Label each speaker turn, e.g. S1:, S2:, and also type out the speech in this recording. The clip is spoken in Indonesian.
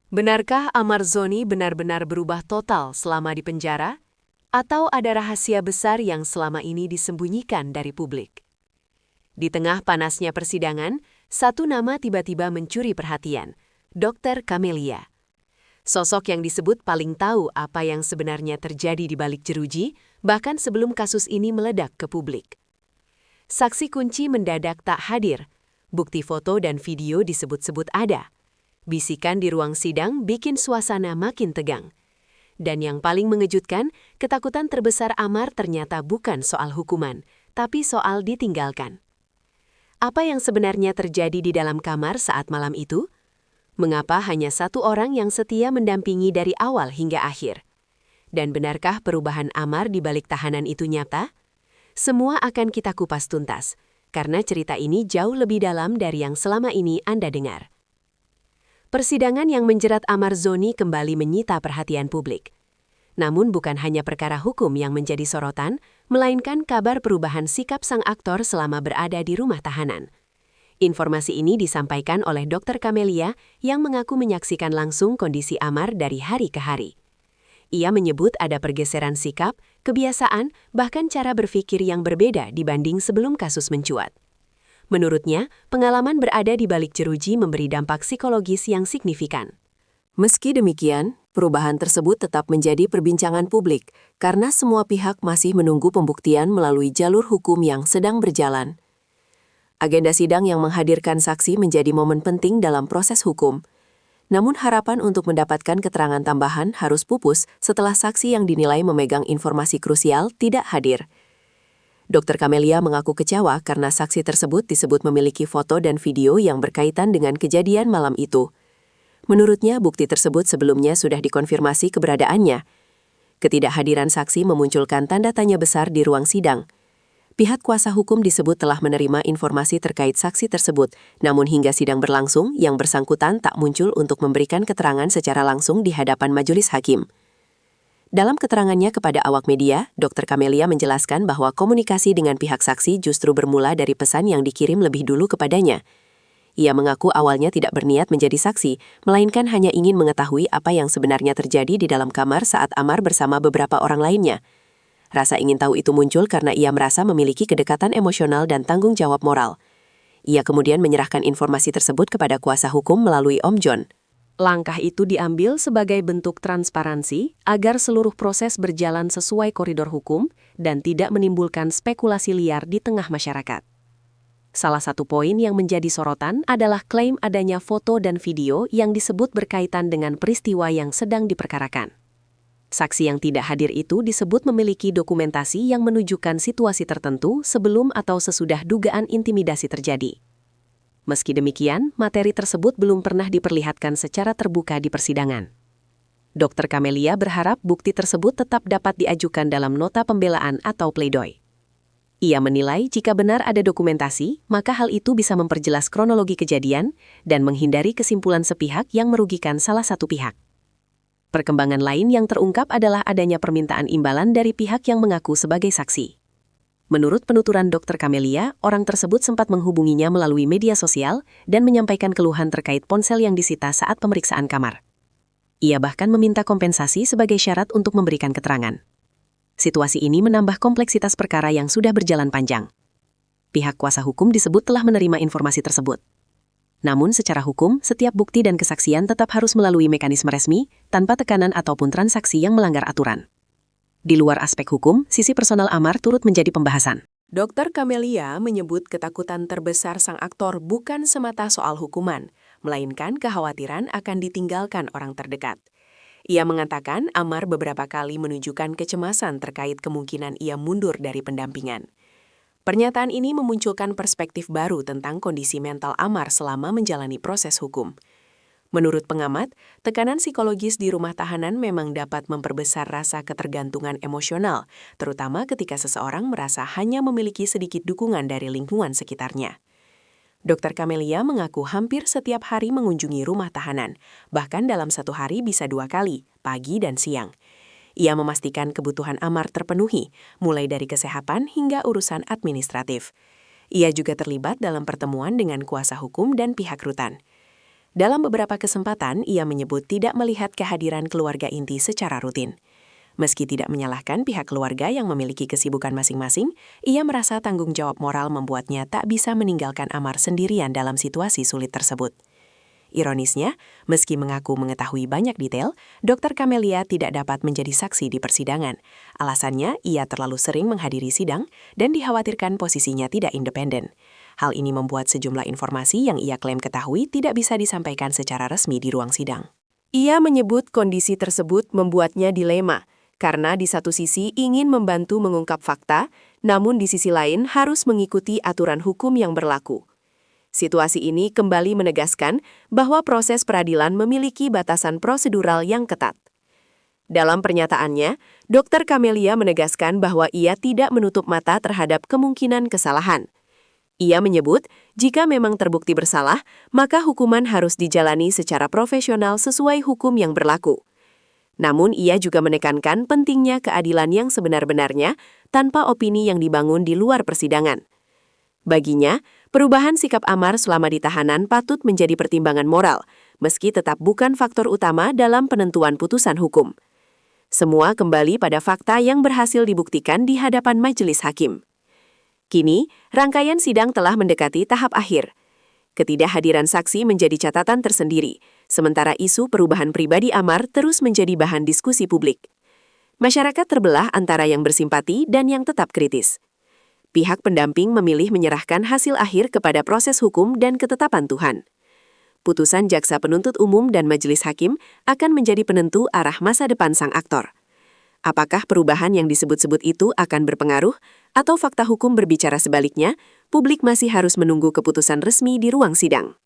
S1: Benarkah Amar Zoni benar-benar berubah total selama di penjara? Atau ada rahasia besar yang selama ini disembunyikan dari publik? Di tengah panasnya persidangan, satu nama tiba-tiba mencuri perhatian, Dr. Camelia. Sosok yang disebut paling tahu apa yang sebenarnya terjadi di balik jeruji, bahkan sebelum kasus ini meledak ke publik. Saksi kunci mendadak tak hadir, bukti foto dan video disebut-sebut ada. Bisikan di ruang sidang bikin suasana makin tegang. Dan yang paling mengejutkan, ketakutan terbesar Amar ternyata bukan soal hukuman, tapi soal ditinggalkan. Apa yang sebenarnya terjadi di dalam kamar saat malam itu? Mengapa hanya satu orang yang setia mendampingi dari awal hingga akhir? Dan benarkah perubahan Amar di balik tahanan itu nyata? Semua akan kita kupas tuntas, karena cerita ini jauh lebih dalam dari yang selama ini Anda dengar. Persidangan yang menjerat Amar Zoni kembali menyita perhatian publik. Namun bukan hanya perkara hukum yang menjadi sorotan, melainkan kabar perubahan sikap sang aktor selama berada di rumah tahanan. Informasi ini disampaikan oleh Dr. Camelia yang mengaku menyaksikan langsung kondisi Amar dari hari ke hari. Ia menyebut ada pergeseran sikap, kebiasaan, bahkan cara berpikir yang berbeda dibanding sebelum kasus mencuat. Menurutnya, pengalaman berada di balik jeruji memberi dampak psikologis yang signifikan. Meski demikian, perubahan tersebut tetap menjadi perbincangan publik karena semua pihak masih menunggu pembuktian melalui jalur hukum yang sedang berjalan. Agenda sidang yang menghadirkan saksi menjadi momen penting dalam proses hukum. Namun harapan untuk mendapatkan keterangan tambahan harus pupus setelah saksi yang dinilai memegang informasi krusial tidak hadir. Dr. Camelia mengaku kecewa karena saksi tersebut disebut memiliki foto dan video yang berkaitan dengan kejadian malam itu. Menurutnya, bukti tersebut sebelumnya sudah dikonfirmasi keberadaannya. Ketidakhadiran saksi memunculkan tanda tanya besar di ruang sidang. Pihak kuasa hukum disebut telah menerima informasi terkait saksi tersebut, namun hingga sidang berlangsung, yang bersangkutan tak muncul untuk memberikan keterangan secara langsung di hadapan majelis hakim. Dalam keterangannya kepada awak media, Dr. Camelia menjelaskan bahwa komunikasi dengan pihak saksi justru bermula dari pesan yang dikirim lebih dulu kepadanya. Ia mengaku awalnya tidak berniat menjadi saksi, melainkan hanya ingin mengetahui apa yang sebenarnya terjadi di dalam kamar saat Amar bersama beberapa orang lainnya. Rasa ingin tahu itu muncul karena ia merasa memiliki kedekatan emosional dan tanggung jawab moral. Ia kemudian menyerahkan informasi tersebut kepada kuasa hukum melalui Om John. Langkah itu diambil sebagai bentuk transparansi agar seluruh proses berjalan sesuai koridor hukum dan tidak menimbulkan spekulasi liar di tengah masyarakat. Salah satu poin yang menjadi sorotan adalah klaim adanya foto dan video yang disebut berkaitan dengan peristiwa yang sedang diperkarakan. Saksi yang tidak hadir itu disebut memiliki dokumentasi yang menunjukkan situasi tertentu sebelum atau sesudah dugaan intimidasi terjadi. Meski demikian, materi tersebut belum pernah diperlihatkan secara terbuka di persidangan. Dr. Camelia berharap bukti tersebut tetap dapat diajukan dalam nota pembelaan atau pledoi. Ia menilai jika benar ada dokumentasi, maka hal itu bisa memperjelas kronologi kejadian dan menghindari kesimpulan sepihak yang merugikan salah satu pihak. Perkembangan lain yang terungkap adalah adanya permintaan imbalan dari pihak yang mengaku sebagai saksi. Menurut penuturan Dr. Camelia, orang tersebut sempat menghubunginya melalui media sosial dan menyampaikan keluhan terkait ponsel yang disita saat pemeriksaan kamar. Ia bahkan meminta kompensasi sebagai syarat untuk memberikan keterangan. Situasi ini menambah kompleksitas perkara yang sudah berjalan panjang. Pihak kuasa hukum disebut telah menerima informasi tersebut. Namun secara hukum, setiap bukti dan kesaksian tetap harus melalui mekanisme resmi, tanpa tekanan ataupun transaksi yang melanggar aturan. Di luar aspek hukum, sisi personal Amar turut menjadi pembahasan. Dr. Camelia menyebut ketakutan terbesar sang aktor bukan semata soal hukuman, melainkan kekhawatiran akan ditinggalkan orang terdekat. Ia mengatakan Amar beberapa kali menunjukkan kecemasan terkait kemungkinan ia mundur dari pendampingan. Pernyataan ini memunculkan perspektif baru tentang kondisi mental Amar selama menjalani proses hukum. Menurut pengamat, tekanan psikologis di rumah tahanan memang dapat memperbesar rasa ketergantungan emosional, terutama ketika seseorang merasa hanya memiliki sedikit dukungan dari lingkungan sekitarnya. Dr. Camelia mengaku hampir setiap hari mengunjungi rumah tahanan, bahkan dalam satu hari bisa 2 kali, pagi dan siang. Ia memastikan kebutuhan Amar terpenuhi, mulai dari kesehatan hingga urusan administratif. Ia juga terlibat dalam pertemuan dengan kuasa hukum dan pihak rutan. Dalam beberapa kesempatan, ia menyebut tidak melihat kehadiran keluarga inti secara rutin. Meski tidak menyalahkan pihak keluarga yang memiliki kesibukan masing-masing, ia merasa tanggung jawab moral membuatnya tak bisa meninggalkan Amar sendirian dalam situasi sulit tersebut. Ironisnya, meski mengaku mengetahui banyak detail, Dr. Camelia tidak dapat menjadi saksi di persidangan. Alasannya, ia terlalu sering menghadiri sidang dan dikhawatirkan posisinya tidak independen. Hal ini membuat sejumlah informasi yang ia klaim ketahui tidak bisa disampaikan secara resmi di ruang sidang. Ia menyebut kondisi tersebut membuatnya dilema, karena di satu sisi ingin membantu mengungkap fakta, namun di sisi lain harus mengikuti aturan hukum yang berlaku. Situasi ini kembali menegaskan bahwa proses peradilan memiliki batasan prosedural yang ketat. Dalam pernyataannya, Dr. Camelia menegaskan bahwa ia tidak menutup mata terhadap kemungkinan kesalahan. Ia menyebut, jika memang terbukti bersalah, maka hukuman harus dijalani secara profesional sesuai hukum yang berlaku. Namun ia juga menekankan pentingnya keadilan yang sebenar-benarnya tanpa opini yang dibangun di luar persidangan. Baginya, perubahan sikap Amar selama di tahanan patut menjadi pertimbangan moral, meski tetap bukan faktor utama dalam penentuan putusan hukum. Semua kembali pada fakta yang berhasil dibuktikan di hadapan majelis hakim. Kini, rangkaian sidang telah mendekati tahap akhir. Ketidakhadiran saksi menjadi catatan tersendiri, sementara isu perubahan pribadi Amar terus menjadi bahan diskusi publik. Masyarakat terbelah antara yang bersimpati dan yang tetap kritis. Pihak pendamping memilih menyerahkan hasil akhir kepada proses hukum dan ketetapan Tuhan. Putusan jaksa penuntut umum dan majelis hakim akan menjadi penentu arah masa depan sang aktor. Apakah perubahan yang disebut-sebut itu akan berpengaruh, atau fakta hukum berbicara sebaliknya? Publik masih harus menunggu keputusan resmi di ruang sidang.